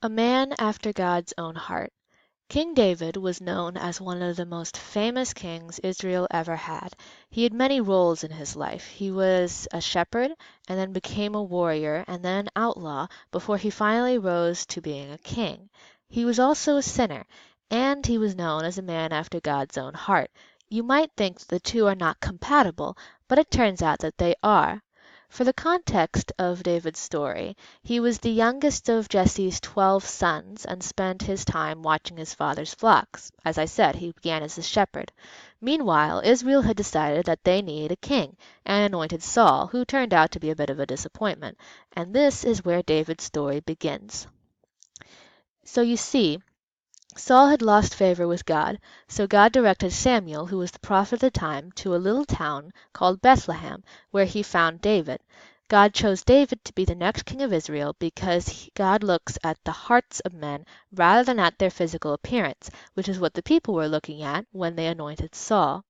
A man after God's own heart. King David was known as one of the most famous kings Israel ever had. He had many roles in his life. He was a shepherd, and then became a warrior, and then an outlaw, before he finally rose to being a king. He was also a sinner, and he was known as a man after God's own heart. You might think that the two are not compatible, but it turns out that they are. For the context of David's story, he was the youngest of Jesse's 12 sons and spent his time watching his father's flocks. As I said, he began as a shepherd. Meanwhile, Israel had decided that they needed a king, and anointed Saul, who turned out to be a bit of a disappointment. And this is where David's story begins. So you see, Saul had lost favor with God, so God directed Samuel, who was the prophet at the time, to a little town called Bethlehem, where he found David. God chose David to be the next king of Israel because God looks at the hearts of men rather than at their physical appearance, which is what the people were looking at when they anointed Saul.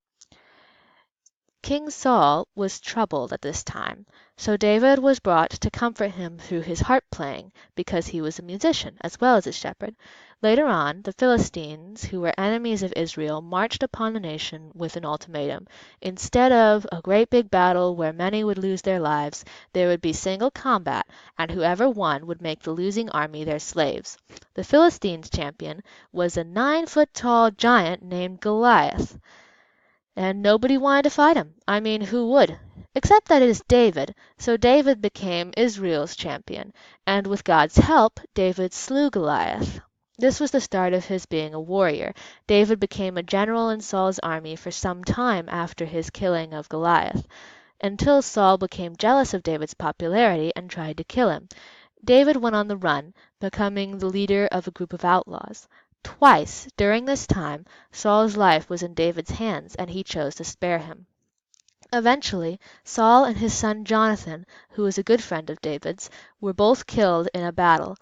King Saul was troubled at this time, so David was brought to comfort him through his harp playing, because he was a musician as well as a shepherd. Later on, the Philistines, who were enemies of Israel, marched upon the nation with an ultimatum. Instead of a great big battle where many would lose their lives, there would be single combat, and whoever won would make the losing army their slaves. The Philistines' champion was a 9-foot tall giant named Goliath. And nobody wanted to fight him. I mean, who would? Except that it is David. So David became Israel's champion, and with God's help, David slew Goliath. This was the start of his being a warrior. David became a general in Saul's army for some time after his killing of Goliath, until Saul became jealous of David's popularity and tried to kill him. David went on the run, becoming the leader of a group of outlaws. Twice during this time Saul's life was in David's hands, and he chose to spare him. Eventually, Saul and his son Jonathan, who was a good friend of David's, were both killed in a battle.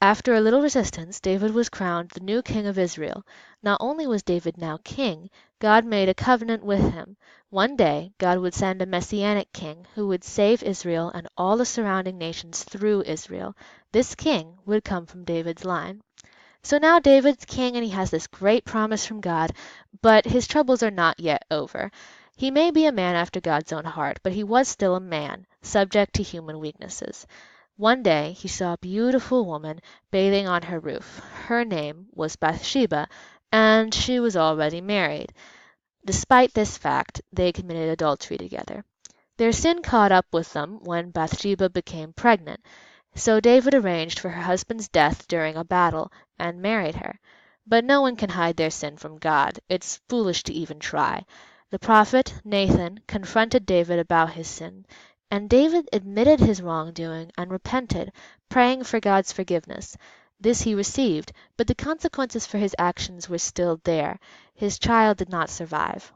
After a little resistance, David was crowned the new king of Israel. Not only was David now king, God made a covenant with him. One day God would send a messianic king who would save Israel and all the surrounding nations through Israel. This king would come from David's line. So now David's king and he has this great promise from God, but his troubles are not yet over. He may be a man after God's own heart, but he was still a man, subject to human weaknesses. One day he saw a beautiful woman bathing on her roof. Her name was Bathsheba, and she was already married. Despite this fact, they committed adultery together. Their sin caught up with them when Bathsheba became pregnant. So David arranged for her husband's death during a battle, and married her. But no one can hide their sin from God. It's foolish to even try. The prophet Nathan confronted David about his sin, and David admitted his wrongdoing and repented, praying for God's forgiveness. This he received, but the consequences for his actions were still there. His child did not survive.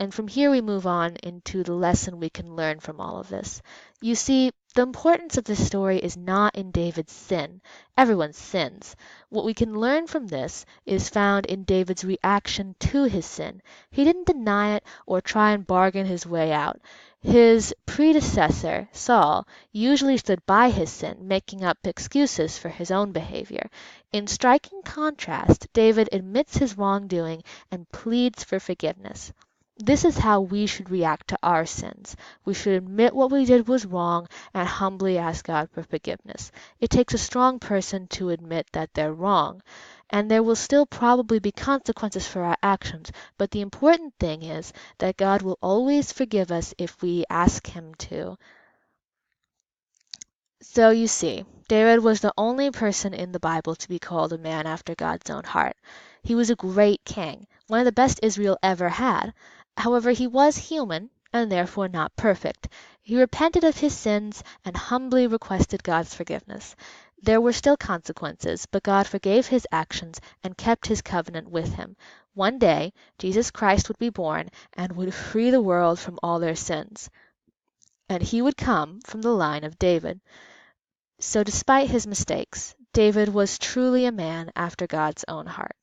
And from here we move on into the lesson we can learn from all of this. You see, the importance of this story is not in David's sin. Everyone sins. What we can learn from this is found in David's reaction to his sin. He didn't deny it or try and bargain his way out. His predecessor, Saul, usually stood by his sin, making up excuses for his own behavior. In striking contrast, David admits his wrongdoing and pleads for forgiveness. This is how we should react to our sins. We should admit what we did was wrong and humbly ask God for forgiveness. It takes a strong person to admit that they're wrong, and there will still probably be consequences for our actions, but the important thing is that God will always forgive us if we ask Him to. So you see, David was the only person in the Bible to be called a man after God's own heart. He was a great king, one of the best Israel ever had. However, he was human, and therefore not perfect. He repented of his sins and humbly requested God's forgiveness. There were still consequences, but God forgave his actions and kept his covenant with him. One day, Jesus Christ would be born and would free the world from all their sins. And he would come from the line of David. So despite his mistakes, David was truly a man after God's own heart.